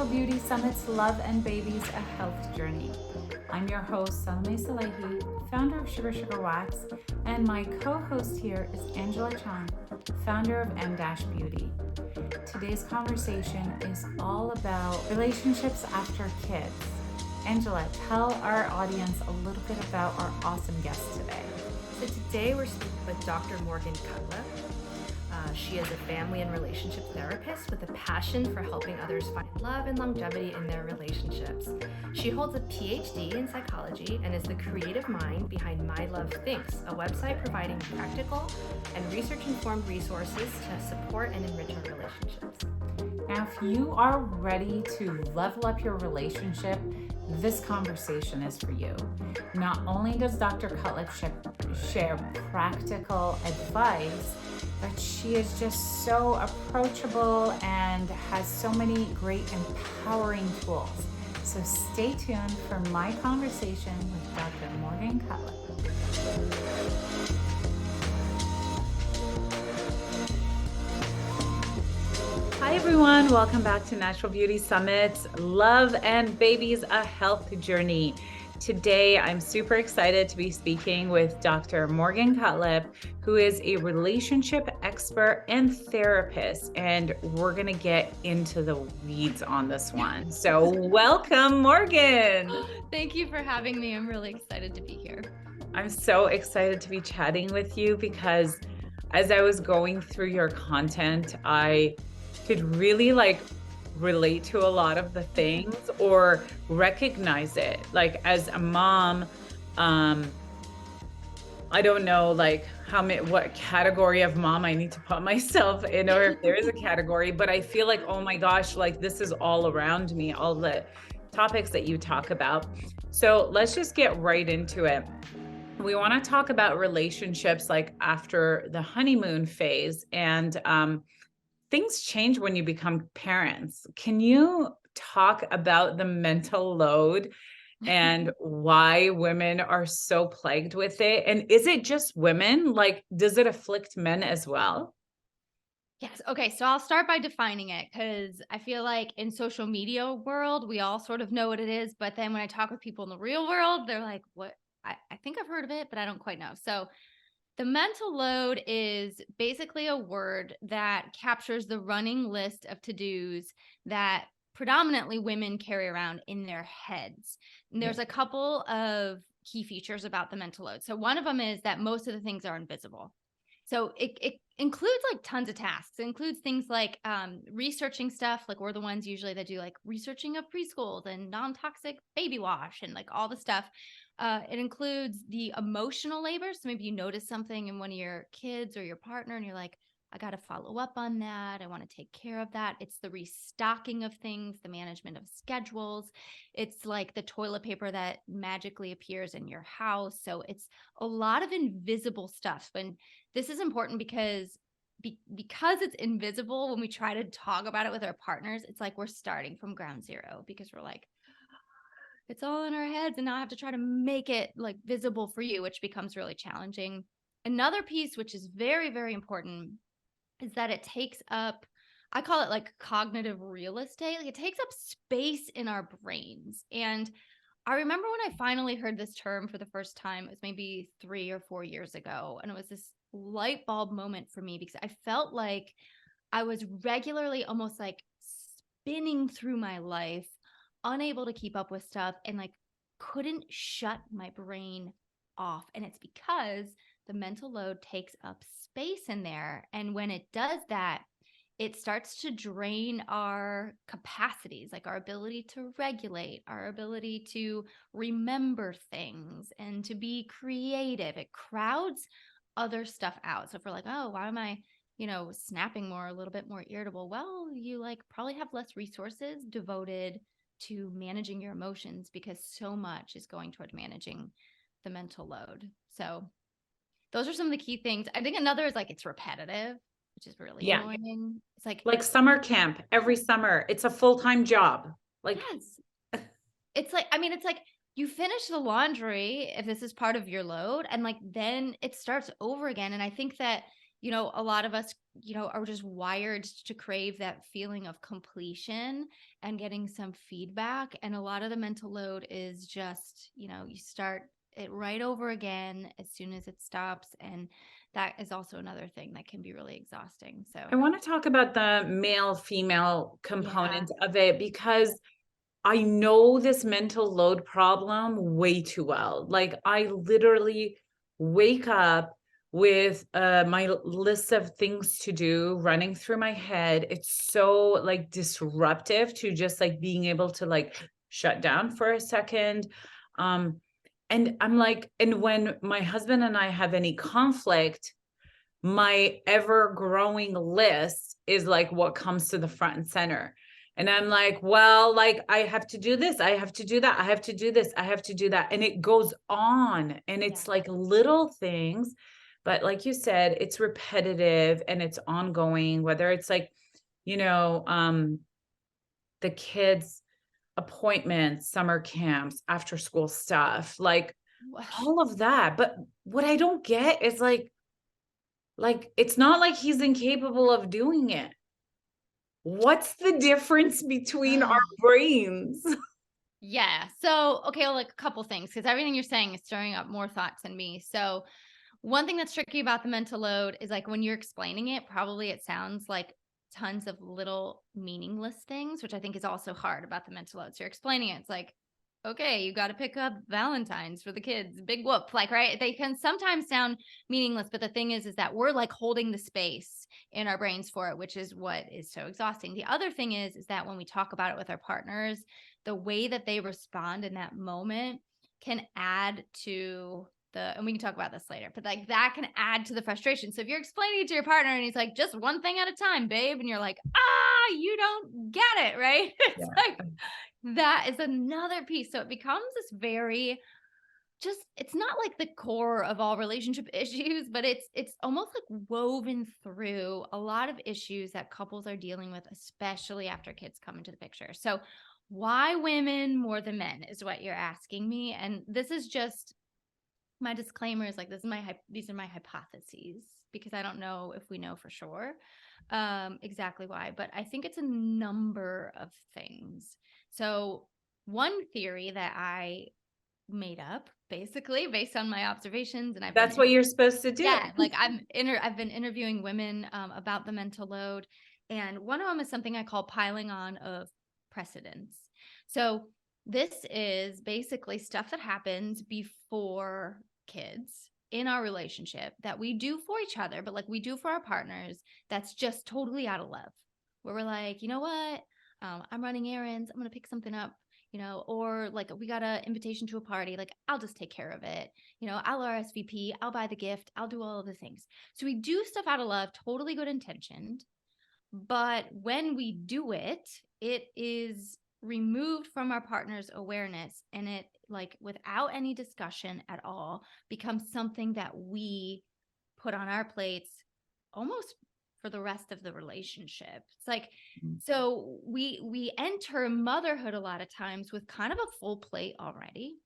Natural Beauty Summit's Love and Babies, a Health Journey. I'm your host, Salome, founder of Sugar Sugar Wax, and my co-host here is Angela Chan, founder of M-Beauty. Today's conversation is all about relationships after kids. Angela, tell our audience a little bit about our awesome guest today. So today we're speaking with Dr. Morgan Cutlip. She is a family and relationship therapist with a passion for helping others find love and longevity in their relationships. She holds a Ph.D. in psychology and is the creative mind behind My Love Thinks, a website providing practical and research-informed resources to support and enrich our relationships. Now, if you are ready to level up your relationship, this conversation is for you. Not only does Dr. Cutlip share practical advice, but she is just so approachable and has so many great empowering tools. So stay tuned for my conversation with Dr. Morgan Cutlip. Hi everyone, welcome back to Natural Beauty Summit's Love and Babies, a Health Journey. Today, I'm super excited to be speaking with Dr. Morgan Cutlip, who is a relationship expert and therapist, and we're gonna get into the weeds on this one. So welcome, Morgan. Thank you for having me. I'm really excited to be here. I'm so excited to be chatting with you because as I was going through your content, I could really relate to a lot of the things or recognize it. Like as a mom, I don't know what category of mom I need to put myself in, or if there is a category, but I feel like, oh my gosh, this is all around me, all the topics that you talk about. So let's just get right into it. We want to talk about relationships after the honeymoon phase, and things change when you become parents. Can you talk about the mental load and why women are so plagued with it? And is it just women? Does it afflict men as well? Yes. Okay. So I'll start by defining it because I feel like in social media world, we all sort of know what it is. But then when I talk with people in the real world, they're like, what? I think I've heard of it, but I don't quite know. So the mental load is basically a word that captures the running list of to-dos that predominantly women carry around in their heads. And there's a couple of key features about the mental load. So one of them is that most of the things are invisible. So it includes tons of tasks. It includes things like researching stuff. We're the ones usually that do researching of preschools and non-toxic baby wash and all the stuff. It includes the emotional labor. So maybe you notice something in one of your kids or your partner and you're like, I got to follow up on that. I want to take care of that. It's the restocking of things, the management of schedules. It's like the toilet paper that magically appears in your house. So it's a lot of invisible stuff. And this is important because it's invisible. When we try to talk about it with our partners, it's like we're starting from ground zero because we're like, it's all in our heads, and now I have to try to make it visible for you, which becomes really challenging. Another piece, which is very, very important, is that it takes up, I call it cognitive real estate. It takes up space in our brains. And I remember when I finally heard this term for the first time, it was maybe 3 or 4 years ago. And it was this light bulb moment for me because I felt like I was regularly almost spinning through my life, unable to keep up with stuff, and couldn't shut my brain off. And it's because the mental load takes up space in there. And when it does that, it starts to drain our capacities, our ability to regulate, our ability to remember things and to be creative. It crowds other stuff out. So if we're like, oh, why am I snapping more, a little bit more irritable? Well, you probably have less resources devoted to managing your emotions because so much is going toward managing the mental load. So those are some of the key things. I think another is it's repetitive, which is really annoying. It's like summer camp every summer. It's a full-time job. Yes. It's you finish the laundry if this is part of your load, and then it starts over again. And I think that a lot of us, are just wired to crave that feeling of completion and getting some feedback. And a lot of the mental load is just, you start it right over again as soon as it stops. And that is also another thing that can be really exhausting. So, I want to talk about the male female yeah. component of it because I know this mental load problem way too well. Like I literally wake up with my list of things to do running through my head. It's so like disruptive to just like being able to like shut down for a second. And I'm like, and when my husband and I have any conflict, my ever growing list is like what comes to the front and center. And I'm like, well, like I have to do this, I have to do that, I have to do this, I have to do that. And it goes on. And Yeah. it's like little things, but like you said, it's repetitive and it's ongoing, whether it's like, you know, the kids' appointments, summer camps, after school stuff, like all of that. But what I don't get is like, it's not like he's incapable of doing it. What's the difference between our brains? Yeah. So, okay, well, like a couple things, because everything you're saying is stirring up more thoughts in me. So, one thing that's tricky about the mental load is like when you're explaining it, probably it sounds like tons of little meaningless things, which I think is also hard about the mental load. So, you're explaining it. It's like, okay, you got to pick up Valentine's for the kids. Big whoop. Like, right. They can sometimes sound meaningless, but the thing is that we're like holding the space in our brains for it, which is what is so exhausting. The other thing is that when we talk about it with our partners, the way that they respond in that moment can add to and we can talk about this later, but like that can add to the frustration. So if you're explaining it to your partner and he's like, just one thing at a time, babe, and you're like, you don't get it, right? It's Yeah. like that is another piece. So it becomes this very it's not like the core of all relationship issues, but it's almost like woven through a lot of issues that couples are dealing with, especially after kids come into the picture. So why women more than men is what you're asking me. And this is just my disclaimer is like, these are my hypotheses because I don't know if we know for sure exactly why, but I think it's a number of things. So one theory that I made up basically based on my observations, and That's what you're supposed to do. like I've been interviewing women about the mental load, and one of them is something I call piling on of precedents. So this is basically stuff that happens before kids in our relationship that we do for each other, but like we do for our partners, that's just totally out of love, where we're like, you know what, I'm running errands, I'm gonna pick something up, or like we got an invitation to a party, like I'll just take care of it, I'll RSVP, I'll buy the gift, I'll do all of the things. So we do stuff out of love, totally good intentioned. But when we do it, it is removed from our partner's awareness, and it, like, without any discussion at all, becomes something that we put on our plates almost for the rest of the relationship. It's like, so we enter motherhood a lot of times with kind of a full plate already.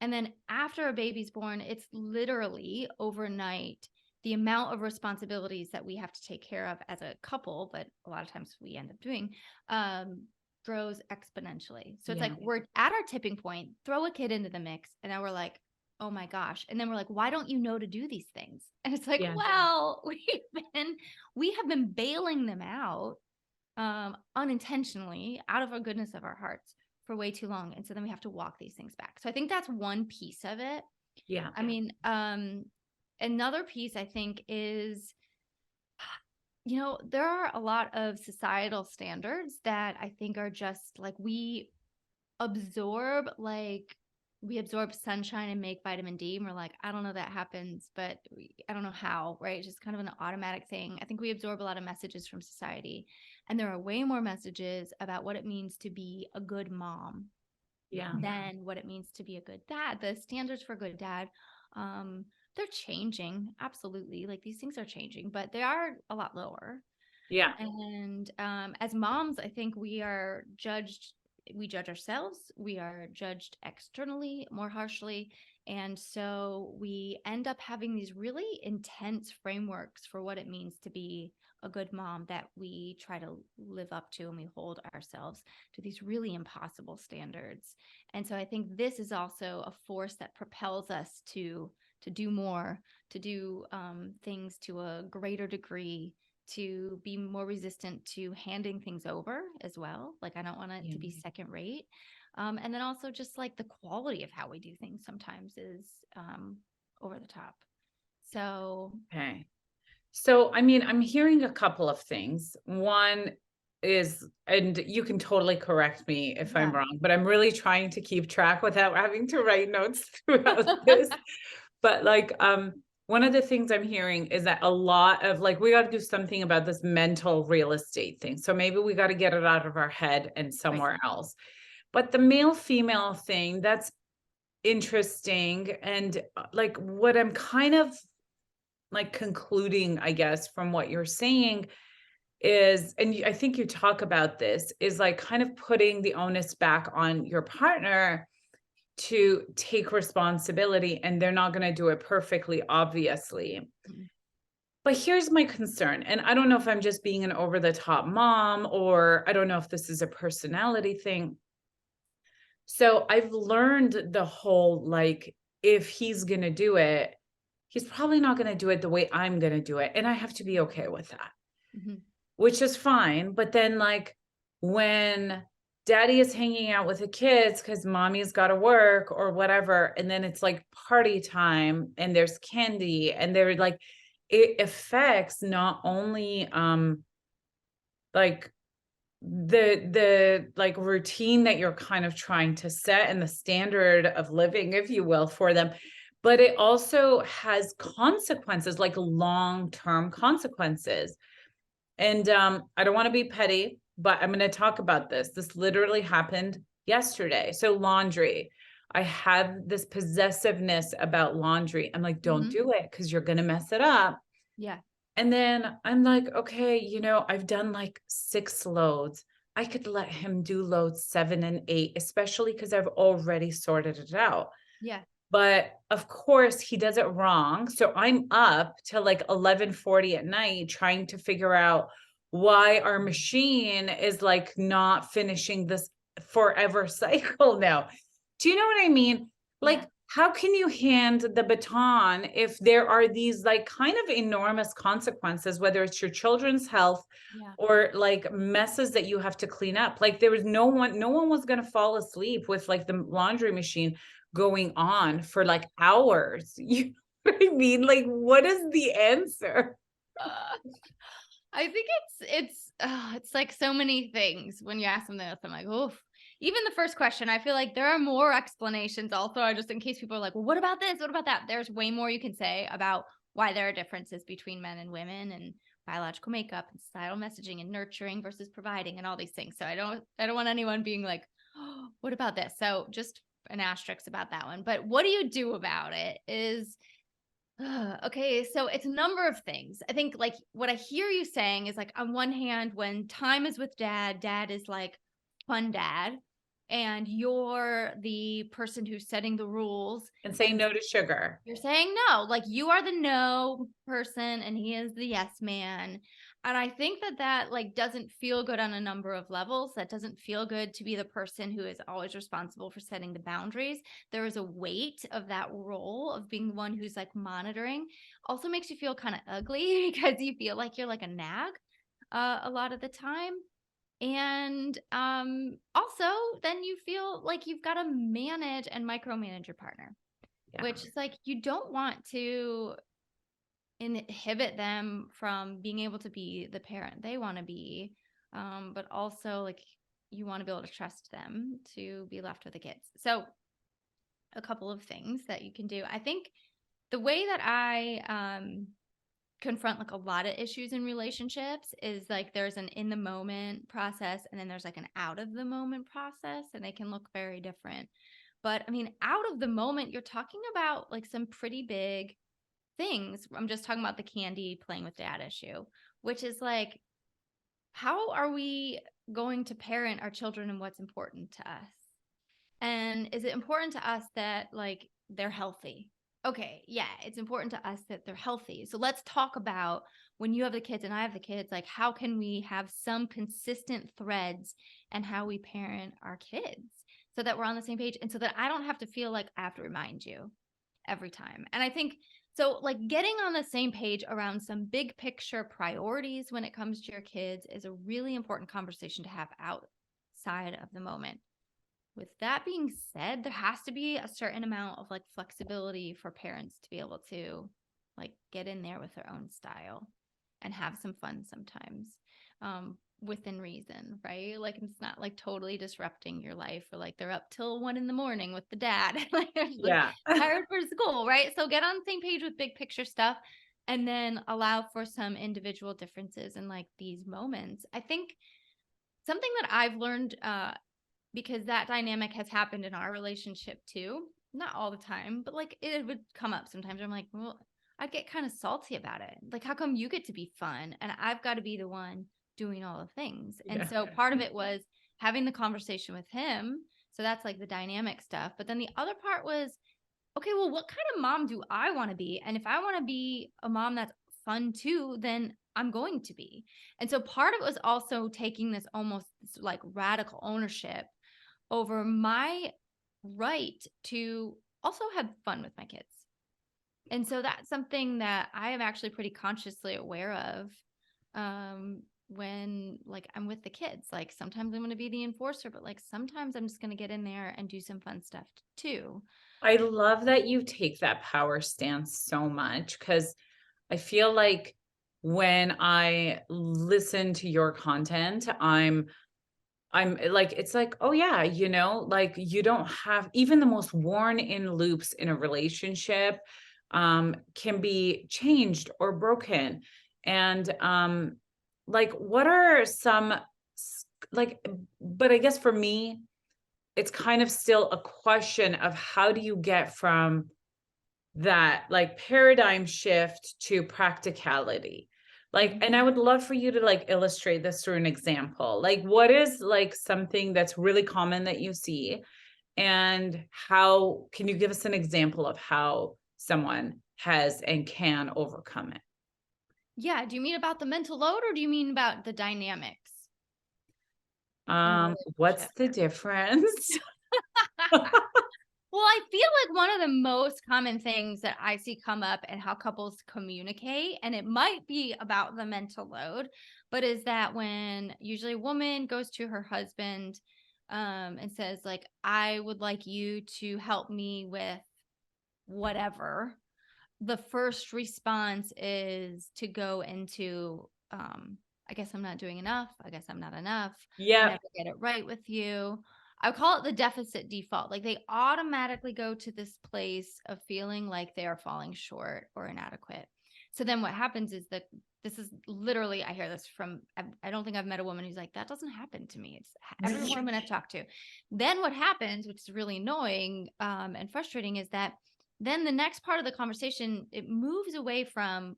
And then after a baby's born, it's literally overnight the amount of responsibilities that we have to take care of as a couple, but a lot of times we end up doing, grows exponentially. So it's like we're at our tipping point, throw a kid into the mix, and now we're like, oh my gosh. And then we're like, why don't you know to do these things? And it's like, Yeah. well, we have been bailing them out unintentionally out of our goodness of our hearts for way too long. And so then we have to walk these things back. So I think that's one piece of it. Yeah. I mean, another piece I think is, there are a lot of societal standards that I think are just like absorb we absorb sunshine and make vitamin D, and we're like, I don't know that happens, but I don't know how, right? It's just kind of an automatic thing. I think we absorb a lot of messages from society, and there are way more messages about what it means to be a good mom than what it means to be a good dad. The standards for a good dad, they're changing. Absolutely. Like these things are changing, but they are a lot lower. Yeah. And as moms, I think we judge ourselves, we are judged externally more harshly, And so we end up having these really intense frameworks for what it means to be a good mom that we try to live up to, and we hold ourselves to these really impossible standards. And so I think this is also a force that propels us to do more, to do things to a greater degree, to be more resistant to handing things over as well. Like I don't want it to be second rate. And then also just like the quality of how we do things sometimes is over the top. So, Okay. So, I mean, I'm hearing a couple of things. One is, and you can totally correct me if I'm yeah. wrong, but I'm really trying to keep track without having to write notes throughout this. But like, one of the things I'm hearing is that a lot of like, we got to do something about this mental real estate thing. So maybe we got to get it out of our head and Right. somewhere else. But the male female thing, that's interesting. And like, what I'm kind of like concluding, I guess, from what you're saying is, and I think you talk about this, is like kind of putting the onus back on your partner to take responsibility, and they're not going to do it perfectly, obviously. Mhm. But here's my concern, and I don't know if I'm just being an over the top mom, or I don't know if this is a personality thing. So I've learned the whole like, if he's going to do it, he's probably not going to do it the way I'm going to do it. And I have to be okay with that, Mhm. which is fine. But then, like, when daddy is hanging out with the kids because mommy's got to work or whatever, and then it's like party time and there's candy, and they're like, it affects not only like the like routine that you're kind of trying to set and the standard of living, if you will, for them, but it also has consequences, like long-term consequences. And I don't want to be petty, but I'm going to talk about this. This literally happened yesterday. So laundry, I have this possessiveness about laundry. I'm like, don't Mhm. do it because you're going to mess it up. Yeah. And then I'm like, okay, I've done like 6 loads. I could let him do loads 7 and 8, especially because I've already sorted it out. Yeah. But of course, he does it wrong. So I'm up till like 11:40 at night trying to figure out why our machine is like not finishing this forever cycle now. Do you know what I mean? Yeah. Like, how can you hand the baton if there are these like kind of enormous consequences, whether it's your children's health Yeah. or like messes that you have to clean up? Like, there was no one was going to fall asleep with like the laundry machine going on for like hours. You know what I mean? Like, what is the answer? Uh, I think it's like so many things when you ask something else. I'm like, oof. Even the first question, I feel like there are more explanations. Also, just in case people are like, well, what about this? What about that? There's way more you can say about why there are differences between men and women, and biological makeup and societal messaging and nurturing versus providing and all these things. So I don't want anyone being like, oh, what about this? So just an asterisk about that one. But what do you do about it is okay, so it's a number of things. I think like what I hear you saying is like on one hand, when time is with dad, dad is like fun dad, and you're the person who's setting the rules, And say and no to sugar. you're saying no, like you are the no person and he is the yes man. And I think that like doesn't feel good on a number of levels. That doesn't feel good to be the person who is always responsible for setting the boundaries. There is a weight of that role of being one who's like monitoring. Also makes you feel kind of ugly because you feel like you're like a nag a lot of the time. And also then you feel like you've got to manage and micromanage your partner, Yeah. which is like you don't want to inhibit them from being able to be the parent they want to be, but also like you want to be able to trust them to be left with the kids. So a couple of things that you can do. I think the way that I confront like a lot of issues in relationships is like there's an in the moment process and then there's like an out of the moment process, and they can look very different. But I mean, out of the moment, you're talking about like some pretty big things. I'm just talking about the candy playing with dad issue, which is like, how are we going to parent our children and what's important to us? And is it important to us that like they're healthy. Okay, yeah, it's important to us that they're healthy. So let's talk about when you have the kids and I have the kids, like how can we have some consistent threads and how we parent our kids so that we're on the same page and so that I don't have to feel like I have to remind you every time. And I think so, like getting on the same page around some big picture priorities when it comes to your kids is a really important conversation to have outside of the moment. With that being said, there has to be a certain amount of like flexibility for parents to be able to like get in there with their own style and have some fun sometimes, within reason, right? Like it's not like totally disrupting your life or like they're up till 1 a.m. with the dad, like they're like Yeah. tired for school, right? So get on the same page with big picture stuff and then allow for some individual differences in like these moments. I think something that I've learned, because that dynamic has happened in our relationship too. Not all the time, but like it would come up sometimes. I'm like, well, I'd get kind of salty about it. Like, how come you get to be fun and I've got to be the one doing all the things? And Yeah. so part of it was having the conversation with him. So that's like the dynamic stuff. But then the other part was, okay, well, what kind of mom do I want to be? And if I want to be a mom that's fun too, then I'm going to be. And so part of it was also taking this almost like radical ownership over my right to also have fun with my kids. And so that's something that I am actually pretty consciously aware of, when like I'm with the kids. Like sometimes I'm going to be the enforcer, but like sometimes I'm just going to get in there and do some fun stuff too. I love that you take that power stance so much because I feel like when I listen to your content, I'm like, it's like, oh yeah, like you don't have even the most worn in loops in a relationship can be changed or broken. And like what are some like, but I guess for me, it's kind of still a question of how do you get from that like paradigm shift to practicality, like, and I would love for you to like illustrate this through an example, like what is like something that's really common that you see, and how can you give us an example of how someone has and can overcome it? Yeah. Do you mean about the mental load or do you mean about the dynamics in a What's relationship? the difference? Well, I feel like one of the most common things that I see come up and how couples communicate, and it might be about the mental load, but is that when usually a woman goes to her husband, and says, like, I would like you to help me with whatever, the first response is to go into, I guess I'm not doing enough. I guess I'm not enough. I Yeah. never get it right with you. I call it the deficit default. Like they automatically go to this place of feeling like they are falling short or inadequate. So then what happens is that this is literally, I hear this from, I don't think I've met a woman who's like, that doesn't happen to me. It's every woman I've talked to. Then what happens, which is really annoying, and frustrating, is that then the next part of the conversation, it moves away from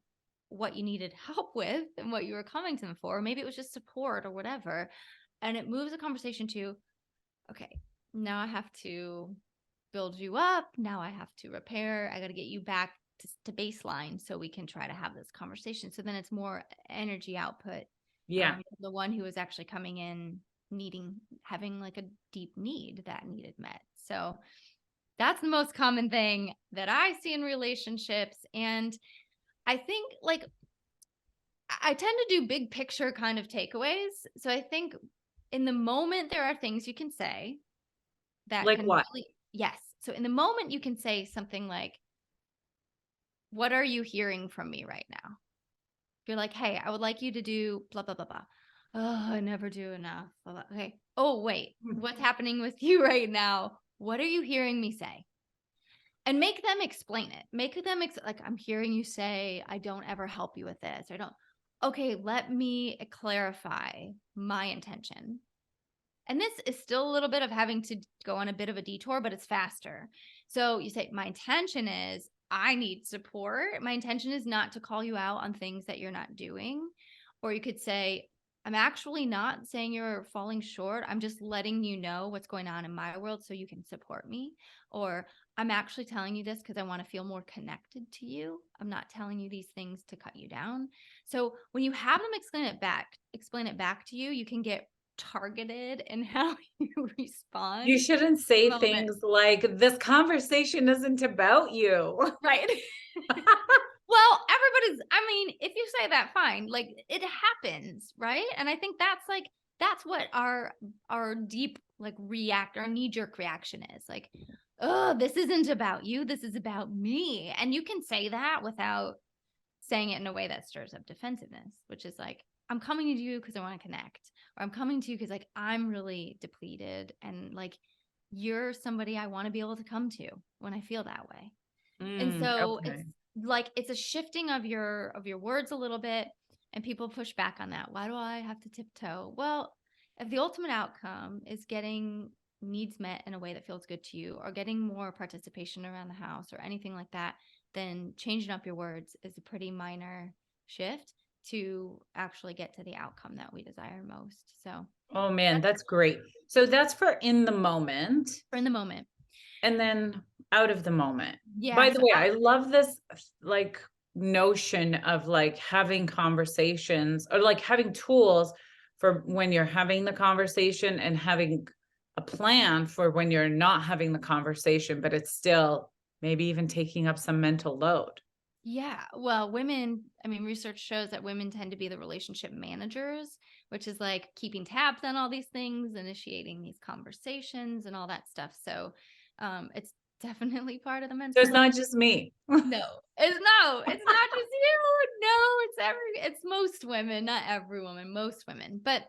what you needed help with and what you were coming to them for. Maybe it was just support or whatever. And it moves the conversation to, okay, now I have to build you up. Now I have to repair. I got to get you back to baseline so we can try to have this conversation. So then it's more energy output. Yeah. The one who is actually coming in having like a deep need that needed met. So that's the most common thing that I see in relationships. And I think like I tend to do big picture kind of takeaways. So I think in the moment, there are things you can say that Like can what? really, yes. So in the moment, you can say something like, what are you hearing from me right now? If you're like, hey, I would like you to do blah, blah, blah, blah. Oh, I never do enough. Blah, blah. Okay. Oh, wait, what's happening with you right now? What are you hearing me say? And make them explain it. Make them like, I'm hearing you say, I don't ever help you with this. I don't. Okay, let me clarify my intention. And this is still a little bit of having to go on a bit of a detour, but it's faster. So you say, my intention is I need support. My intention is not to call you out on things that you're not doing. Or you could say, I'm actually not saying you're falling short. I'm just letting you know what's going on in my world so you can support me. Or I'm actually telling you this because I want to feel more connected to you. I'm not telling you these things to cut you down. So when you have them explain it back to you, you can get targeted in how you respond You shouldn't in the say moment. things like, this conversation isn't about you. Right. Well, I mean, if you say that, fine. Like it happens, right? And I think that's what our deep like our knee-jerk reaction is. Like, oh, this isn't about you. This is about me. And you can say that without saying it in a way that stirs up defensiveness, which is like, I'm coming to you because I want to connect, or I'm coming to you because like I'm really depleted and like you're somebody I want to be able to come to when I feel that way. And so it's Okay. like it's a shifting of your words a little bit, and people push back on that. Why do I have to tiptoe? Well, if the ultimate outcome is getting needs met in a way that feels good to you or getting more participation around the house or anything like that, then changing up your words is a pretty minor shift to actually get to the outcome that we desire most. So Oh man, that's that's great. So that's for in the moment. for in the moment. And then out of the moment. Yeah. By the So way, I love this like notion of like having conversations or like having tools for when you're having the conversation and having a plan for when you're not having the conversation, but it's still maybe even taking up some mental load. yeah, well, women, I mean, research shows that women tend to be the relationship managers, which is like keeping tabs on all these things, initiating these conversations and all that stuff. So, it's definitely part of the So mental it's load. not just me. No, it's not just you. No, it's most women, not every woman, most women. But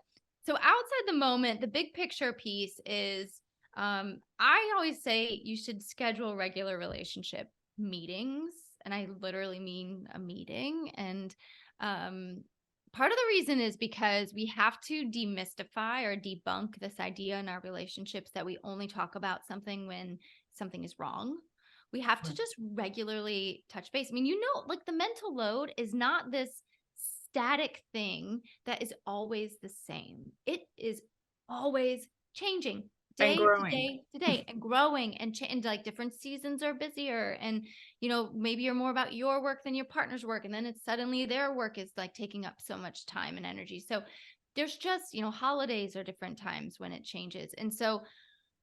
so outside the moment, the big picture piece is I always say you should schedule regular relationship meetings. And I literally mean a meeting. And um part of the reason is because we have to demystify or debunk this idea in our relationships that we only talk about something when something is wrong. We have to just regularly touch base. I mean, like the mental load is not this static thing that is always the same. It is always changing And day to growing. day to day and growing and like different seasons are busier and maybe you're more about your work than your partner's work and then it's suddenly their work is like taking up so much time and energy. So there's just, holidays are different times when it changes. And so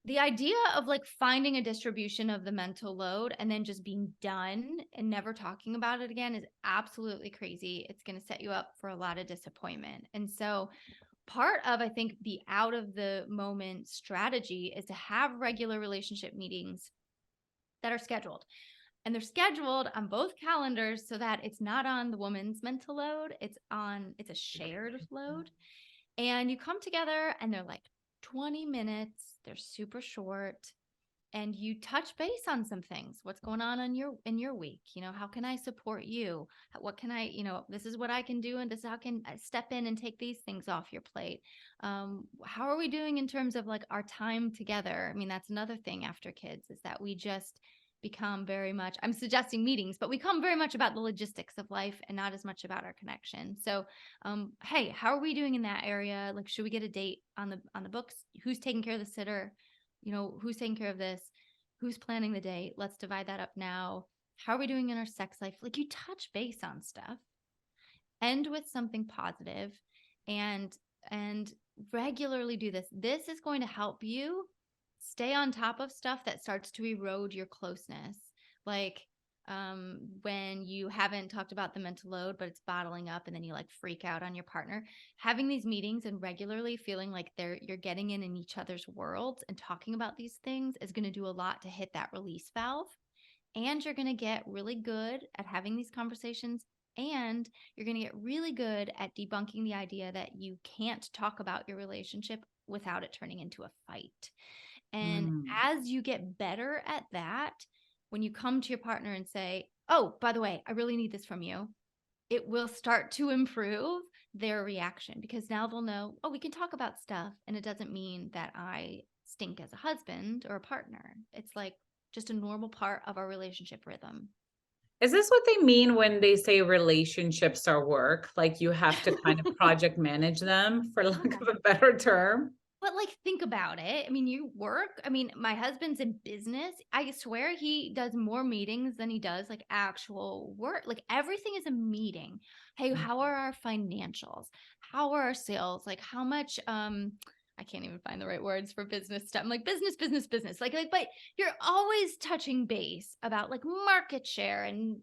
the idea of like finding a distribution of the mental load and then just being done and never talking about it again is absolutely crazy. It's going to set you up for a lot of disappointment. And so, part of, I think, the out of the moment strategy is to have regular relationship meetings that are scheduled. And they're scheduled on both calendars so that it's not on the woman's mental load, it's a shared load. And you come together and they're like 20 minutes, they're super short, and you touch base on some things. What's going on in your week? How can I support you? What can I, this is what I can do and this is how can I step in and take these things off your plate. How are we doing in terms of like our time together? I mean, that's another thing after kids is that we just become very much, I'm suggesting meetings, but we come very much about the logistics of life and not as much about our connection. So hey, how are we doing in that area? Like, should we get a date on the books? Who's taking care of the sitter? Who's taking care of this? Who's planning the date? Let's divide that up now. How are we doing in our sex life? Like, you touch base on stuff, end with something positive, and regularly do this. This is going to help you stay on top of stuff that starts to erode your closeness. Like when you haven't talked about the mental load, but it's bottling up and then you like freak out on your partner, having these meetings and regularly feeling like you're getting in each other's worlds and talking about these things is going to do a lot to hit that release valve. And you're going to get really good at having these conversations. And you're going to get really good at debunking the idea that you can't talk about your relationship without it turning into a fight. And Mm. as you get better at that, when you come to your partner and say, oh, by the way, I really need this from you, it will start to improve their reaction because now they'll know, oh, we can talk about stuff. And it doesn't mean that I stink as a husband or a partner. It's like just a normal part of our relationship rhythm. Is this what they mean when they say relationships are work? Like you have to kind of project manage them, for lack of a better term? But, like, think about it. I mean, you work. I mean, my husband's in business. I swear he does more meetings than he does, like, actual work. Like, everything is a meeting. "Hey, how are our financials? How are our sales? Like, how much, I can't even find the right words for business stuff. I'm like, "Business, business, business." Like, but you're always touching base about, like, market share and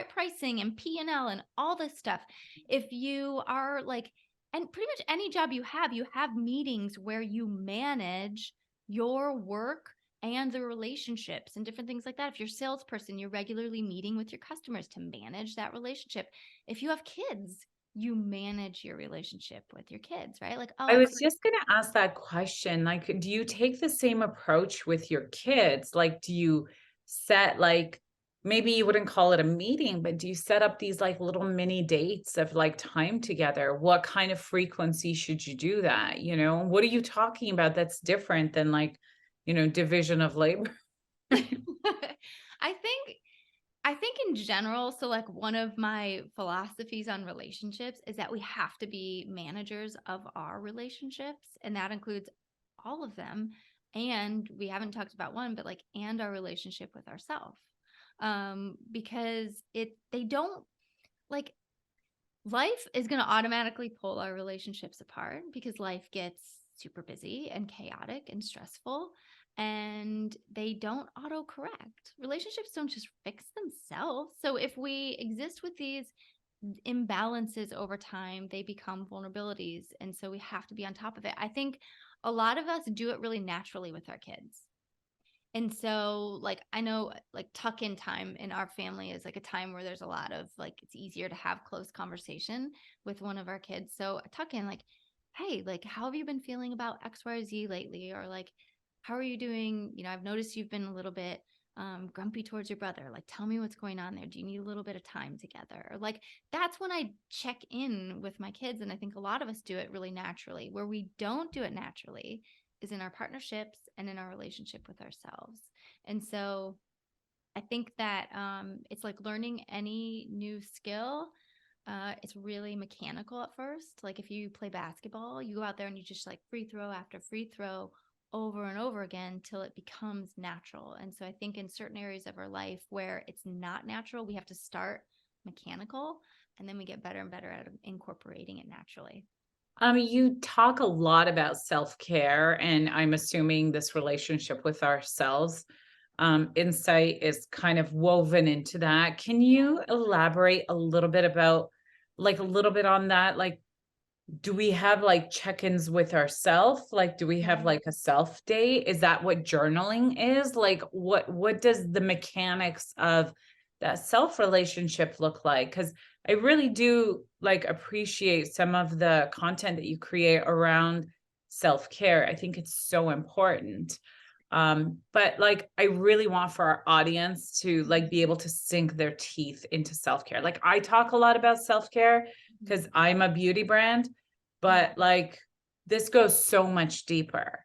pricing and P&L and all this stuff. If you are, like, and pretty much any job you have meetings where you manage your work and the relationships and different things like that. If you're a salesperson, you're regularly meeting with your customers to manage that relationship. If you have kids, you manage your relationship with your kids, right? Like, oh, I I was put just gonna ask that question, like, do you take the same approach with your kids? Like, do you set, like maybe you wouldn't call it a meeting, but do you set up these, like, little mini dates of, like, time together? What kind of frequency should you do that, you know? What are you talking about that's different than, like, division of labor? I think I think in general, so like one of my philosophies on relationships is that we have to be managers of our relationships, and that includes all of them. And we haven't talked about one, but like, and our relationship with ourselves. Because they don't like life is going to automatically pull our relationships apart because life gets super busy and chaotic and stressful, and they don't auto correct. Relationships don't just fix themselves. So if we exist with these imbalances over time, they become vulnerabilities, and so we have to be on top of it. I think a lot of us do it really naturally with our kids. And so, like, I know, like, tuck in time in our family is like a time where there's a lot of like, it's easier to have close conversation with one of our kids. So, a tuck in, like, hey, like, how have you been feeling about XYZ lately? Or like, how are you doing? I've noticed you've been a little bit grumpy towards your brother. Like, tell me what's going on there. Do you need a little bit of time together? Or like, that's when I check in with my kids. And I think a lot of us do it really naturally. Where we don't do it naturally is in our partnerships and in our relationship with ourselves. And so I think that it's like learning any new skill. It's really mechanical at first. Like if you play basketball, you go out there and you just like free throw after free throw over and over again till it becomes natural. And so I think in certain areas of our life where it's not natural, we have to start mechanical, and then we get better and better at incorporating it naturally. You talk a lot about self-care, and I'm assuming this relationship with ourselves, insight is kind of woven into that. Can you elaborate a little bit about, like, a little bit on that? Like, do we have like check-ins with ourself? Like, do we have Yeah. like a self date? Is that what journaling is? Like, what does the mechanics of that self relationship look like? Because I really do like appreciate some of the content that you create around self-care. I think it's so important. But like I really want for our audience to like be able to sink their teeth into self-care. Like I talk a lot about self-care Mhm. because I'm a beauty brand, Yeah. but like this goes so much deeper.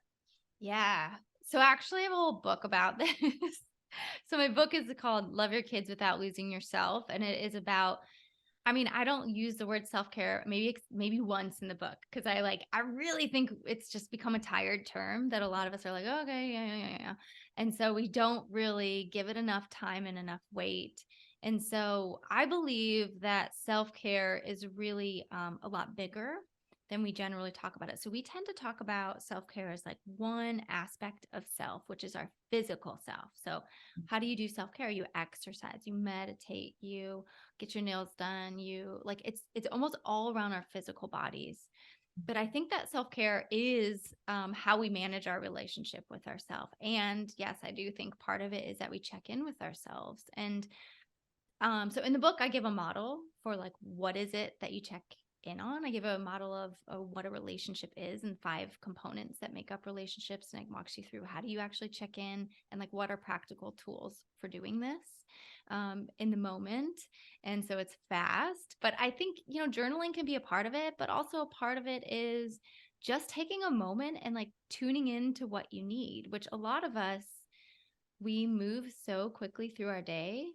Yeah. So actually, I have a whole book about this. So my book is called Love Your Kids Without Losing Yourself, and it is about. I mean, I don't use the word self care. Maybe once in the book because I really think it's just become a tired term that a lot of us are like, oh, okay, yeah, yeah, yeah, yeah, and so we don't really give it enough time and enough weight. And so I believe that self care is really a lot bigger than we generally talk about it. So we tend to talk about self care as like one aspect of self, which is our physical self. So how do you do self care? You exercise, you meditate, you get your nails done, you like it's almost all around our physical bodies. But I think that self-care is how we manage our relationship with ourselves. And yes, I do think part of it is that we check in with ourselves. And so in the book, I give a model for like what is it that you check in on. I give a model of what a relationship is and 5 components that make up relationships, and it walks you through how do you actually check in and like what are practical tools for doing this in the moment. And so it's fast, but I think journaling can be a part of it, but also a part of it is just taking a moment and like tuning in to what you need, which a lot of us we move so quickly through our day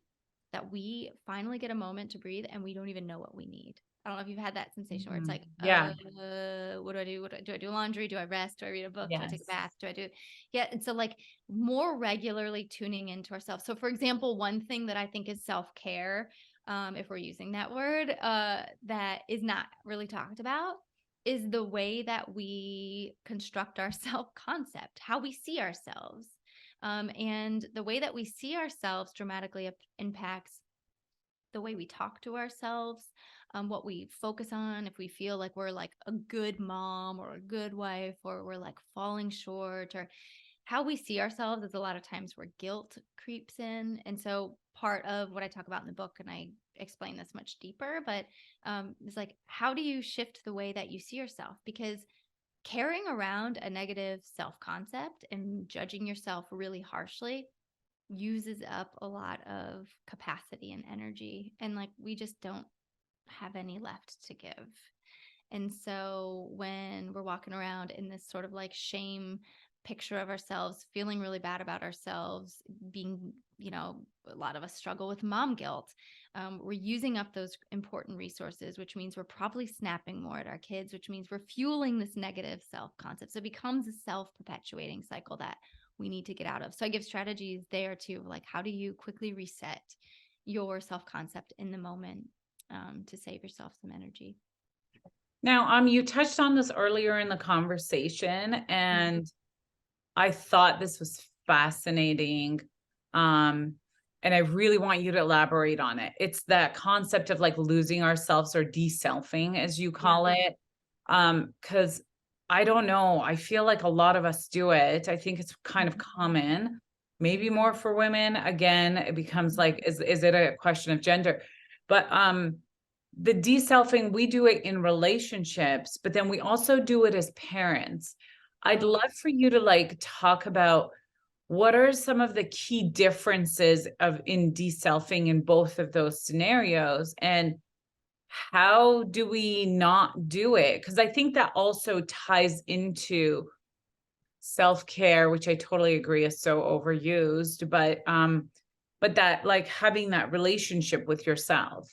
that we finally get a moment to breathe and we don't even know what we need. I don't know if you've had that sensation where it's Mhm. like, Yeah. what do I do? Do I do laundry? Do I rest? Do I read a book? Do I take a Yes. bath? Do I do? Yeah. And so like more regularly tuning into ourselves. So for example, one thing that I think is self-care, if we're using that word, that is not really talked about is the way that we construct our self-concept, how we see ourselves. And the way that we see ourselves dramatically impacts the way we talk to ourselves, what we focus on, if we feel like we're like a good mom or a good wife, or we're like falling short, or how we see ourselves is a lot of times where guilt creeps in. And so part of what I talk about in the book, and I explain this much deeper, but is like, how do you shift the way that you see yourself? Because carrying around a negative self concept and judging yourself really harshly uses up a lot of capacity and energy. And like, we just don't have any left to give. And so when we're walking around in this sort of like shame picture of ourselves, feeling really bad about ourselves, being, a lot of us struggle with mom guilt. We're using up those important resources, which means we're probably snapping more at our kids, which means we're fueling this negative self concept. So it becomes a self perpetuating cycle that we need to get out of. So I give strategies there too, like how do you quickly reset your self concept in the moment, to save yourself some energy. Now, you touched on this earlier in the conversation, Mhm. and I thought this was fascinating. Um, and I really want you to elaborate on it. It's that concept of like losing ourselves or de-selfing, as you Yeah. call it. Because I don't know, I feel like a lot of us do it. I think it's kind of common, maybe more for women. Again, it becomes like, is it a question of gender? But the de-selfing, we do it in relationships, but then we also do it as parents. I'd Oh, love for you to like talk about what are some of the key differences of in de-selfing in both of those scenarios, and how do we not do it? Because I think that also ties into self-care, which I totally agree is so overused, but that like having that relationship with yourself.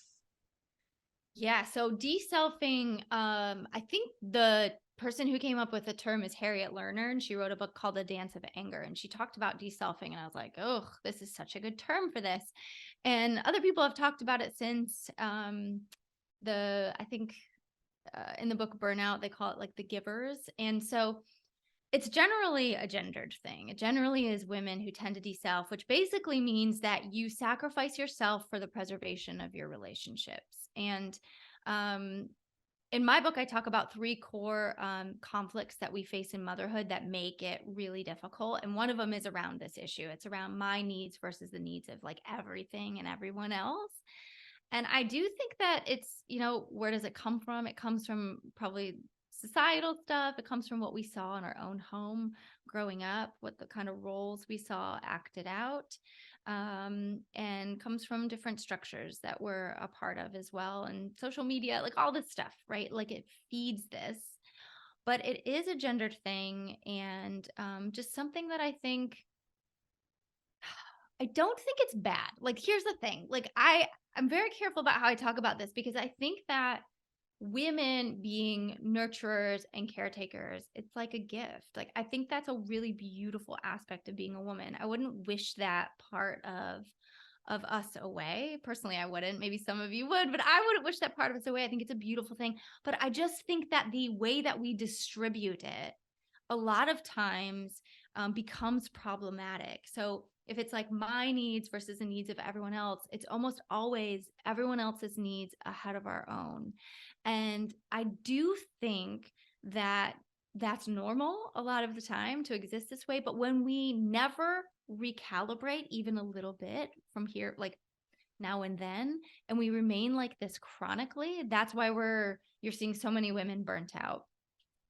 yeah. So de-selfing, I think the person who came up with the term is Harriet Lerner, and she wrote a book called The Dance of Anger. And she talked about de-selfing, and I was like, oh, this is such a good term for this. And other people have talked about it since. I think in the book Burnout, they call it like the givers. And so it's generally a gendered thing. It generally is women who tend to de-self, which basically means that you sacrifice yourself for the preservation of your relationships. And um, in my book, I talk about three core conflicts that we face in motherhood that make it really difficult. And one of them is around this issue. It's around my needs versus the needs of like everything and everyone else. And I do think that it's, where does it come from? It comes from probably societal stuff. It comes from what we saw in our own home growing up, what the kind of roles we saw acted out, and comes from different structures that we're a part of as well. And social media, like all this stuff, right? Like it feeds this. But it is a gendered thing, and just something that I don't think it's bad. Like, here's the thing. Like, I'm very careful about how I talk about this because I think that women being nurturers and caretakers, it's like a gift. Like, I think that's a really beautiful aspect of being a woman. I wouldn't wish that part of us away. Personally, I wouldn't. Maybe some of you would, but I wouldn't wish that part of us away. I think it's a beautiful thing. But I just think that the way that we distribute it a lot of times becomes problematic. So if it's like my needs versus the needs of everyone else, it's almost always everyone else's needs ahead of our own. And I do think that that's normal a lot of the time to exist this way. But when we never recalibrate even a little bit from here, like now and then, and we remain like this chronically, that's why you're seeing so many women burnt out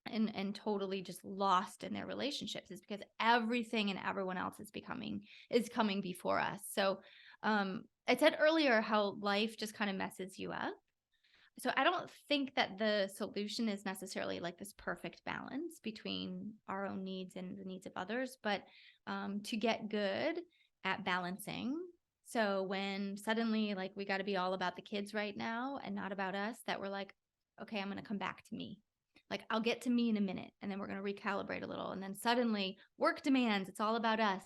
and totally just lost in their relationships, is because everything and everyone else is coming before us. So I said earlier how life just kind of messes you up. So I don't think that the solution is necessarily like this perfect balance between our own needs and the needs of others, but to get good at balancing, So when suddenly like we got to be all about the kids right now and not about us, that we're like, okay, I'm going to come back to me. Like I'll get to me in a minute and then we're going to recalibrate a little. And then suddenly work demands, it's all about us.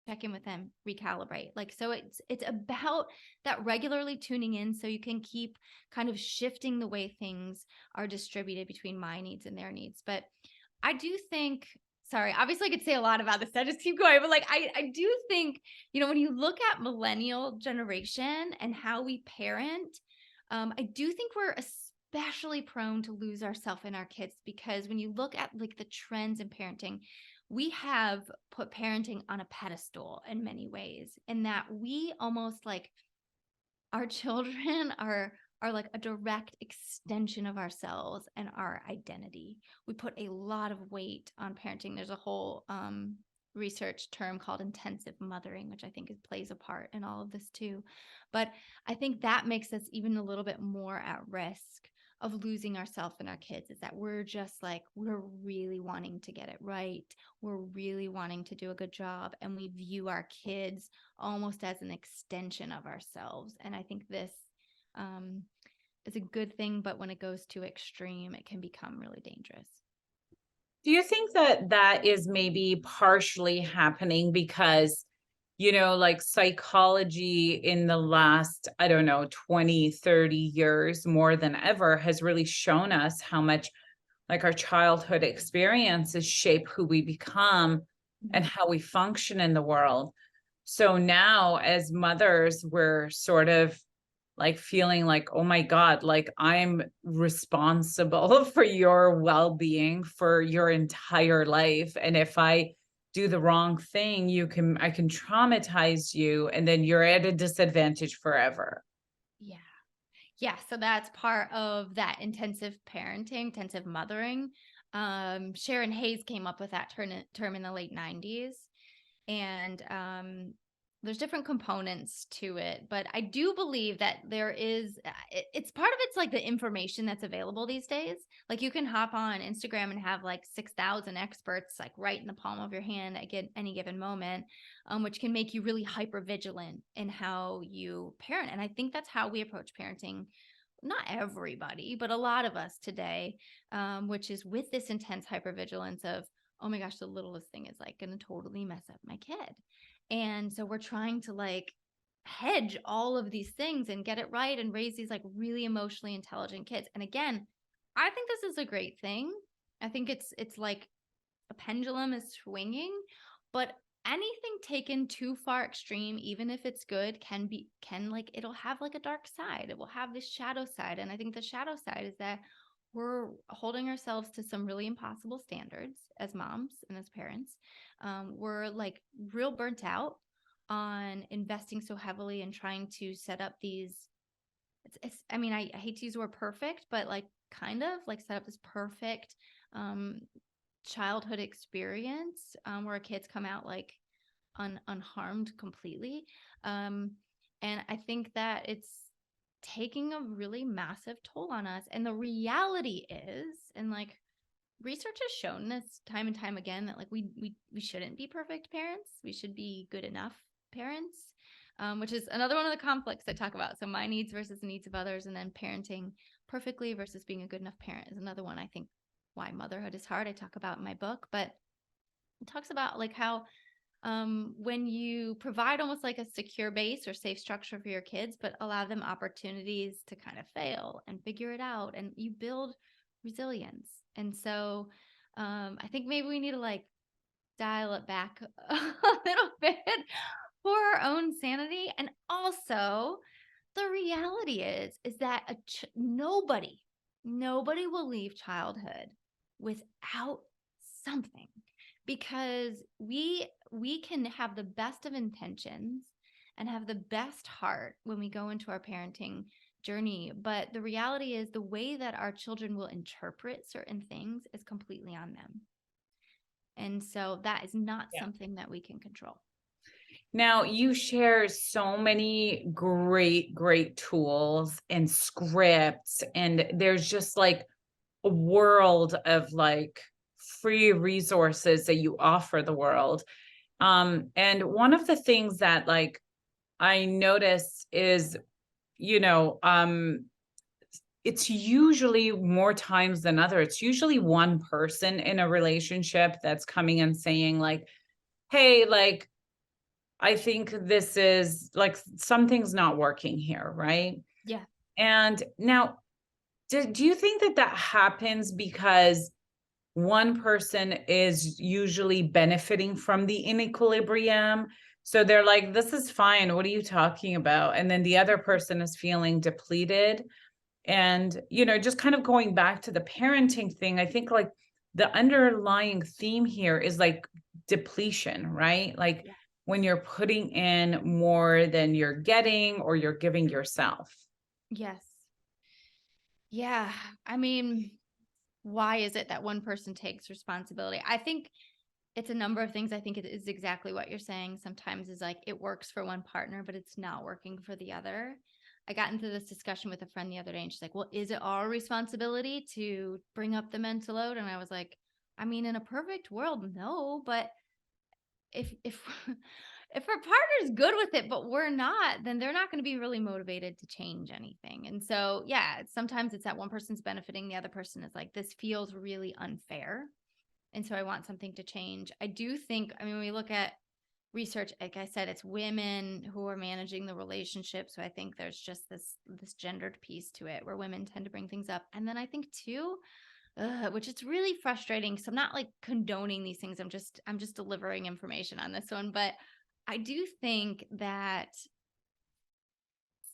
Check in with them, recalibrate. Like so it's about that regularly tuning in so you can keep kind of shifting the way things are distributed between my needs and their needs. But I do think, sorry, obviously I could say a lot about this. I just keep going, but like I do think, when you look at millennial generation and how we parent, I do think we're especially prone to lose ourselves in our kids because when you look at like the trends in parenting, we have put parenting on a pedestal in many ways, in that we almost like our children are like a direct extension of ourselves and our identity. We put a lot of weight on parenting. There's a whole research term called intensive mothering, which I think plays a part in all of this too. But I think that makes us even a little bit more at risk of losing ourselves and our kids, is that we're just like, we're really wanting to get it right. We're really wanting to do a good job. And we view our kids almost as an extension of ourselves. And I think this is a good thing, but when it goes too extreme, it can become really dangerous. Do you think that that is maybe partially happening because, like psychology in the last, I don't know, 20, 30 years more than ever has really shown us how much like our childhood experiences shape who we become and how we function in the world. So now as mothers, we're sort of like feeling like, oh my God, like I'm responsible for your well-being for your entire life. And if I do the wrong thing, I can traumatize you and then you're at a disadvantage forever. Yeah. Yeah. So that's part of that intensive parenting, intensive mothering. Sharon Hayes came up with that term in the late 90s. And there's different components to it, but I do believe that there is it's part of it's like the information that's available these days. Like you can hop on Instagram and have like 6,000 experts like right in the palm of your hand at any given moment, which can make you really hyper vigilant in how you parent. And I think that's how we approach parenting, not everybody, but a lot of us today, which is with this intense hypervigilance of, oh my gosh, the littlest thing is like going to totally mess up my kid. And so we're trying to like hedge all of these things and get it right and raise these like really emotionally intelligent kids. And again, I think this is a great thing. I think it's like a pendulum is swinging, but anything taken too far extreme, even if it's good, can like, it'll have like a dark side. It will have this shadow side. And I think the shadow side is that we're holding ourselves to some really impossible standards as moms and as parents. We're like real burnt out on investing so heavily and trying to set up these. I mean, I hate to use the word perfect, but like kind of like set up this perfect childhood experience where our kids come out like unharmed completely. And I think that it's taking a really massive toll on us. And the reality is, and like research has shown this time and time again, that like we shouldn't be perfect parents. We should be good enough parents, which is another one of the conflicts I talk about. So my needs versus the needs of others, and then parenting perfectly versus being a good enough parent is another one. I think why motherhood is hard, I talk about in my book, but it talks about like how when you provide almost like a secure base or safe structure for your kids, but allow them opportunities to kind of fail and figure it out, and you build resilience. And so I think maybe we need to like dial it back a little bit for our own sanity. And also the reality is that nobody will leave childhood without something, because we can have the best of intentions and have the best heart when we go into our parenting journey, but the reality is the way that our children will interpret certain things is completely on them. And so that is not something that we can control. Now, you share so many great, great tools and scripts, and there's just like a world of like free resources that you offer the world. And one of the things that like I notice is, you know, it's usually more times than other. It's usually one person in a relationship that's coming and saying like, hey, like, I think this is like something's not working here, right? Yeah. And now, do you think that that happens because one person is usually benefiting from the inequilibrium? So they're like, this is fine. What are you talking about? And then the other person is feeling depleted. And, you know, just kind of going back to the parenting thing, I think like the underlying theme here is like depletion, right? Like Yeah. when you're putting in more than you're getting or you're giving yourself. Yes. Yeah. I mean, why is it that one person takes responsibility? I think it's a number of things. I think it is exactly what you're saying. Sometimes is like it works for one partner, but it's not working for the other. I got into this discussion with a friend the other day and she's like, well, is it our responsibility to bring up the mental load? And I was like, I mean, in a perfect world, no, but if if our partner's good with it but we're not, then they're not going to be really motivated to change anything. And so yeah, sometimes it's that one person's benefiting, the other person is like, this feels really unfair, and so I want something to change. I do think, I mean, when we look at research, like I said, it's women who are managing the relationship. So I think there's just this gendered piece to it where women tend to bring things up. And then I think too, which is really frustrating. So I'm not like condoning these things. I'm just delivering information on this one. But I do think that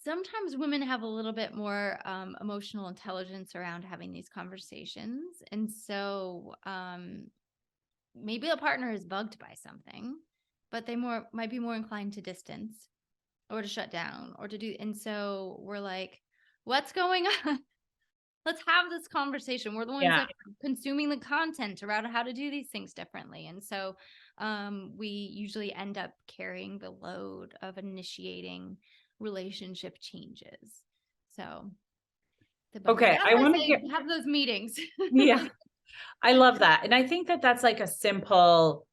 sometimes women have a little bit more emotional intelligence around having these conversations. And so maybe a partner is bugged by something, but they might be more inclined to distance or to shut down or to do. And so we're like, what's going on? Let's have this conversation. We're the ones Yeah. that are consuming the content around how to do these things differently. And so we usually end up carrying the load of initiating relationship changes. So the bummer. Okay. That's I why I want to say get, have those meetings. yeah, I love that. And I think that that's like a simple,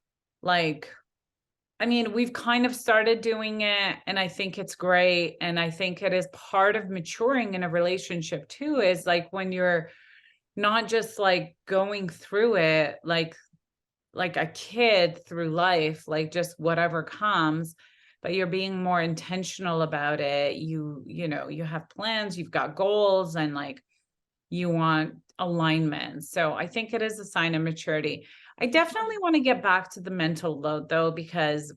like, I mean, we've kind of started doing it and I think it's great. And I think it is part of maturing in a relationship too, is like when you're not just like going through it like a kid through life, like just whatever comes, but you're being more intentional about it. You know, you have plans, you've got goals, and like you want alignment. So I think it is a sign of maturity. I definitely want to get back to the mental load though, because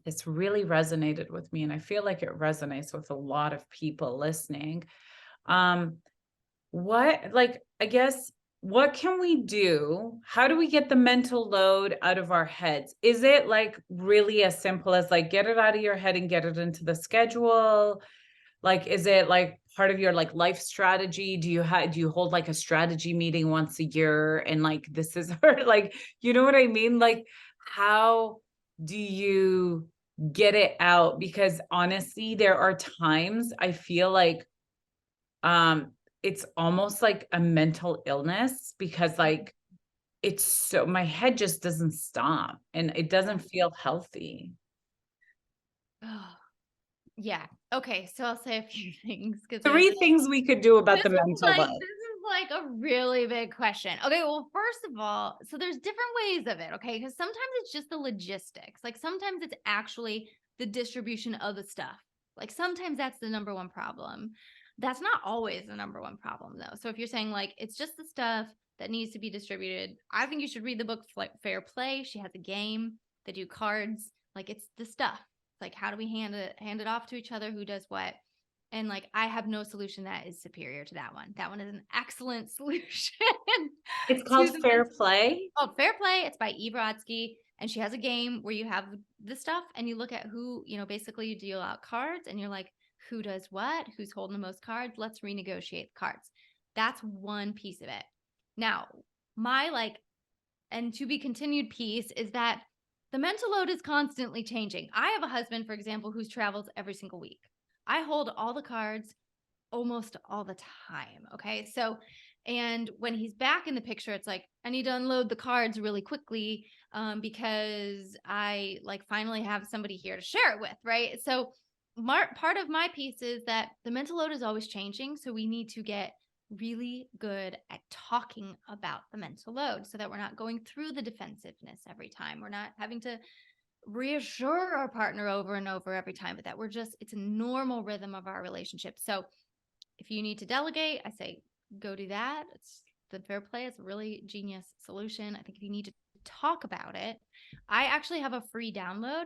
it's really resonated with me and I feel like it resonates with a lot of people listening. Um, what, like, I guess, what can we do? How do we get the mental load out of our heads? Is it like really as simple as like get it out of your head and get it into the schedule? Like, is it like part of your like life strategy? Do you hold like a strategy meeting once a year and like this is our like, you know what I mean? Like, how do you get it out? Because honestly, there are times I feel like um it's almost like a mental illness because like it's so my head just doesn't stop and it doesn't feel healthy. Oh, yeah. Okay. So I'll say a few things because there's Three things we could do about this the is mental like load. this is like a really big question. Okay, well, first of all, so there's different ways of it, okay? Because sometimes it's just the logistics. Like sometimes it's actually the distribution of the stuff. Like sometimes that's the number one problem. That's not always the number one problem though. So if you're saying like it's just the stuff that needs to be distributed, I think you should read the book Fair Play. She has a game. They do cards. Like it's the stuff. Like how do we hand it off to each other? Who does what? And like I have no solution that is superior to that one. That one is an excellent solution It's to called the fair mental. play. Oh, Fair Play. It's by Eve Brodsky. And she has a game where you have the stuff and you look at who, basically you deal out cards and you're like, who does what? Who's holding the most cards? Let's renegotiate the cards. That's one piece of it. Now, my like, and to be continued piece is that the mental load is constantly changing. I have a husband, for example, who travels every single week. I hold all the cards almost all the time. Okay. So, and when he's back in the picture, it's like, I need to unload the cards really quickly because I like finally have somebody here to share it with. Right. So, part of my piece is that the mental load is always changing. So, we need to get really good at talking about the mental load so that we're not going through the defensiveness every time. We're not having to reassure our partner over and over every time, but that it's a normal rhythm of our relationship. So, if you need to delegate, I say go do that. It's the fair play. It's a really genius solution. I think if you need to talk about it, I actually have a free download.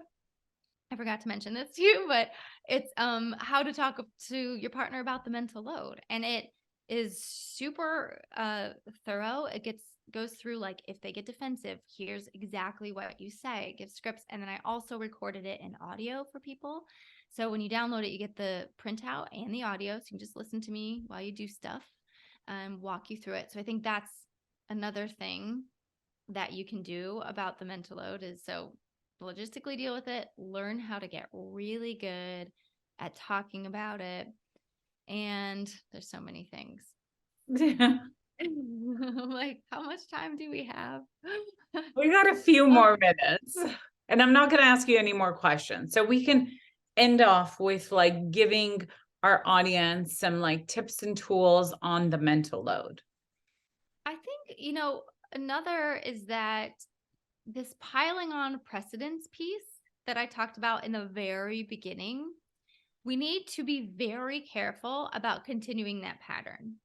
I forgot to mention this to you, but it's how to talk to your partner about the mental load. And it is super thorough. Goes through like if they get defensive, here's exactly what you say. It gives scripts. And then I also recorded it in audio for people. So when you download it, you get the printout and the audio. So you can just listen to me while you do stuff and walk you through it. So I think that's another thing that you can do about the mental load is so logistically deal with it, learn how to get really good at talking about it. And there's so many things. Like, how much time do we have? We got a few more minutes, and I'm not going to ask you any more questions. So we can end off with like giving our audience some like tips and tools on the mental load. I think, another is that this piling on precedence piece that I talked about in the very beginning, we need to be very careful about continuing that pattern.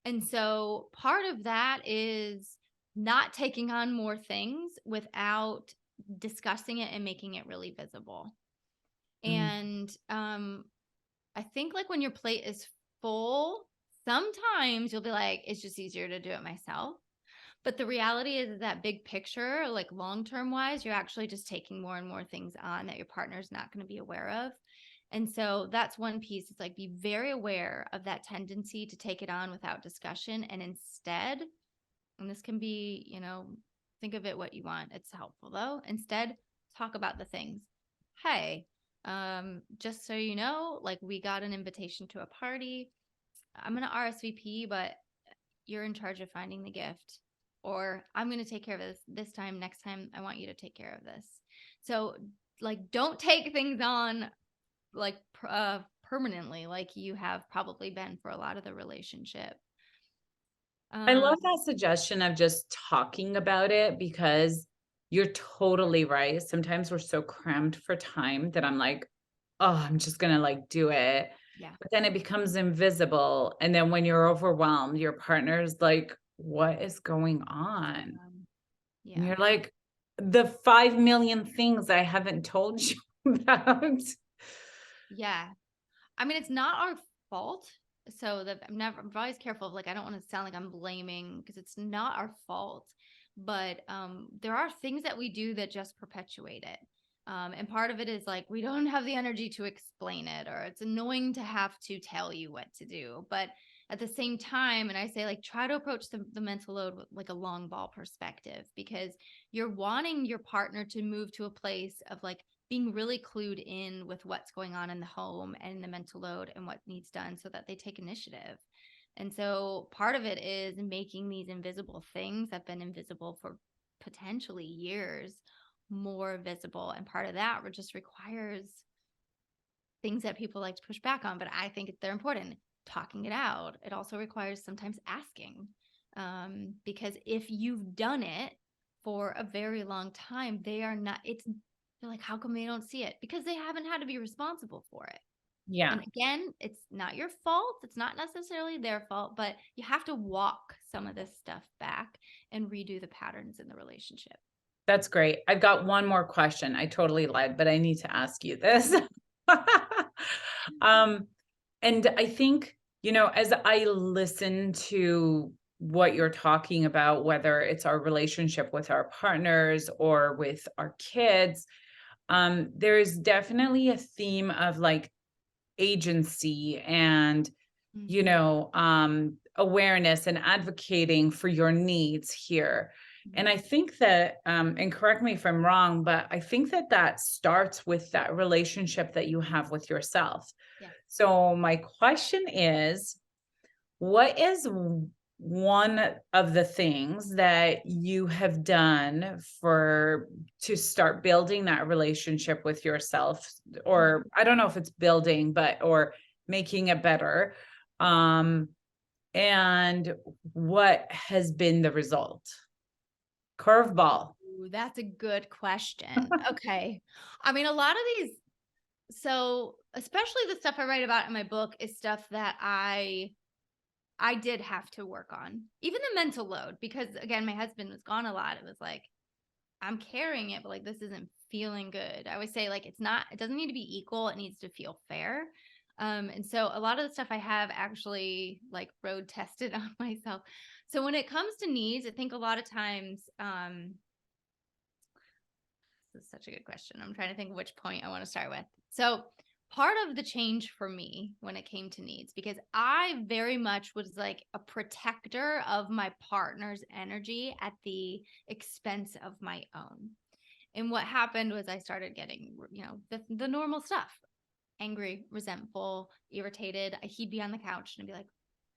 And so part of that is not taking on more things without discussing it and making it really visible. And I think like when your plate is full, sometimes you'll be like, it's just easier to do it myself. But the reality is that big picture, like long-term wise, you're actually just taking more and more things on that your partner's not going to be aware of. And so that's one piece. It's like be very aware of that tendency to take it on without discussion. And instead, and this can be, think of it what you want. It's helpful though. Instead, talk about the things. Hey, just so you know, like we got an invitation to a party. I'm going to RSVP, but you're in charge of finding the gift. Or I'm going to take care of this time. Next time, I want you to take care of this. So, like, don't take things on like permanently, like you have probably been for a lot of the relationship. I love that suggestion of just talking about it because you're totally right. Sometimes we're so crammed for time that I'm like, oh, I'm just going to like do it. Yeah. But then it becomes invisible. And then when you're overwhelmed, your partner's like, what is going on? Yeah. And you're like, the 5 million things I haven't told you about. Yeah. I mean, it's not our fault. So I'm always careful of like, I don't want to sound like I'm blaming because it's not our fault, but there are things that we do that just perpetuate it. And part of it is like, we don't have the energy to explain it, or it's annoying to have to tell you what to do. But at the same time, and I say like, try to approach the mental load with like a long ball perspective, because you're wanting your partner to move to a place of like, being really clued in with what's going on in the home and the mental load and what needs done so that they take initiative. And so part of it is making these invisible things that have been invisible for potentially years more visible. And part of that just requires things that people like to push back on, but I think they're important. Talking it out. It also requires sometimes asking, because if you've done it for a very long time, they're like, how come they don't see it? Because they haven't had to be responsible for it. Yeah. And again, it's not your fault. It's not necessarily their fault, but you have to walk some of this stuff back and redo the patterns in the relationship. That's great. I've got one more question. I totally lied, but I need to ask you this. And I think, as I listen to what you're talking about, whether it's our relationship with our partners or with our kids, there is definitely a theme of like agency and, awareness and advocating for your needs here. And I think that, and correct me if I'm wrong, but I think that that starts with that relationship that you have with yourself. Yes. So my question is, what is one of the things that you have done to start building that relationship with yourself? Or I don't know if it's building, or making it better. And what has been the result? Curveball. Ooh, that's a good question. Okay. I mean, a lot of these, so especially the stuff I write about in my book is stuff that I did have to work on. Even the mental load, because again, my husband was gone a lot. It was like, I'm carrying it, but like this isn't feeling good. I always say like it doesn't need to be equal, it needs to feel fair. And so a lot of the stuff I have actually like road tested on myself. So when it comes to needs, I think a lot of times, this is such a good question. I'm trying to think of which point I want to start with. So part of the change for me when it came to needs, because I very much was like a protector of my partner's energy at the expense of my own. And what happened was I started getting, the normal stuff: angry, resentful, irritated. He'd be on the couch and I'd be like,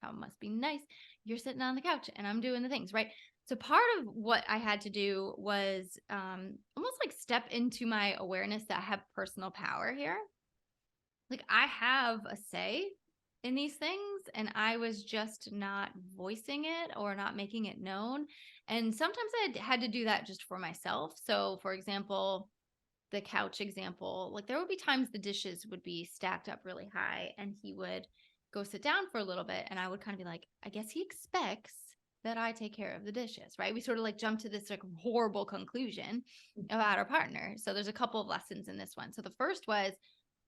oh, it must be nice. You're sitting on the couch and I'm doing the things, right? So part of what I had to do was almost like step into my awareness that I have personal power here. Like I have a say in these things, and I was just not voicing it or not making it known. And sometimes I had to do that just for myself. So for example, the couch example, like there would be times the dishes would be stacked up really high and he would go sit down for a little bit and I would kind of be like, I guess he expects that I take care of the dishes, right? We sort of like jump to this like horrible conclusion about our partner. So there's a couple of lessons in this one. So the first was,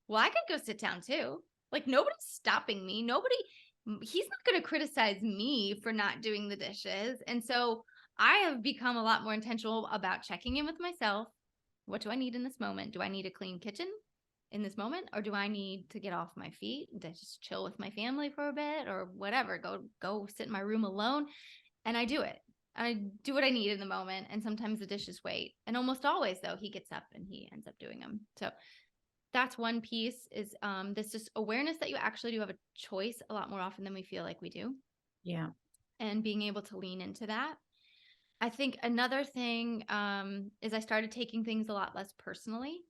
well, I could go sit down too. Like nobody's stopping me. He's not going to criticize me for not doing the dishes. And so I have become a lot more intentional about checking in with myself. What do I need in this moment? Do I need a clean kitchen in this moment? Or do I need to get off my feet and just chill with my family for a bit or whatever? Go sit in my room alone. And I do it. I do what I need in the moment. And sometimes the dishes wait. And almost always, though, he gets up and he ends up doing them. So that's one piece, is this just awareness that you actually do have a choice a lot more often than we feel like we do. Yeah. And being able to lean into that. I think another thing is I started taking things a lot less personally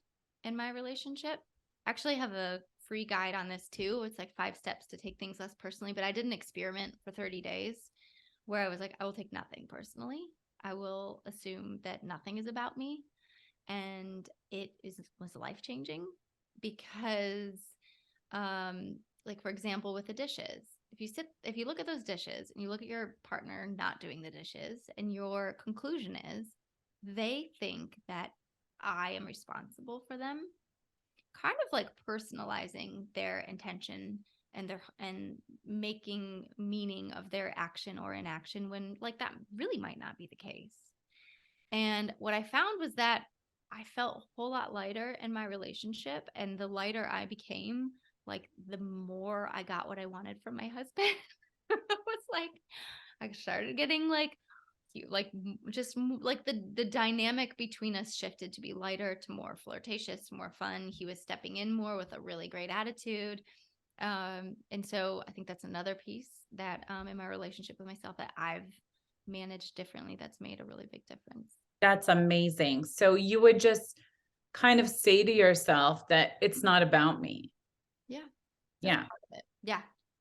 in my relationship. Actually, I have a free guide on this too. It's like 5 steps to take things less personally, but I did an experiment for 30 days where I was like, I will take nothing personally. I will assume that nothing is about me. And was life-changing because, like, for example, with the dishes, if you look at those dishes and you look at your partner not doing the dishes and your conclusion is they think that I am responsible for them, kind of like personalizing their intention and making meaning of their action or inaction when like that really might not be the case. And what I found was that I felt a whole lot lighter in my relationship, and the lighter I became, like the more I got what I wanted from my husband. It was like I started getting the dynamic between us shifted to be lighter, to more flirtatious, more fun. He was stepping in more with a really great attitude. And so I think that's another piece that in my relationship with myself that I've managed differently that's made a really big difference. That's amazing. So you would just kind of say to yourself that it's not about me. Yeah. Yeah. Part of it. Yeah.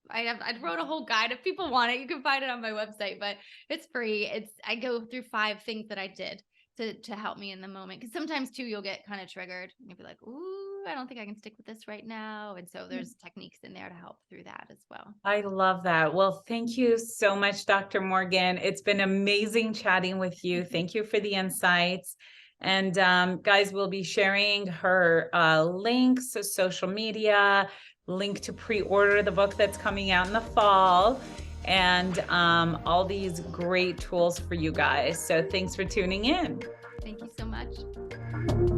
I wrote a whole guide. If people want it, you can find it on my website, but it's free. I go through 5 things that I did to help me in the moment. Cause sometimes too, you'll get kind of triggered and you'll be like, ooh, I don't think I can stick with this right now. And so there's techniques in there to help through that as well. I love that. Well, thank you so much, Dr. Morgan. It's been amazing chatting with you. Thank you for the insights. And guys, we'll be sharing her links, social media, link to pre-order the book that's coming out in the fall, and all these great tools for you guys. So thanks for tuning in. Thank you so much.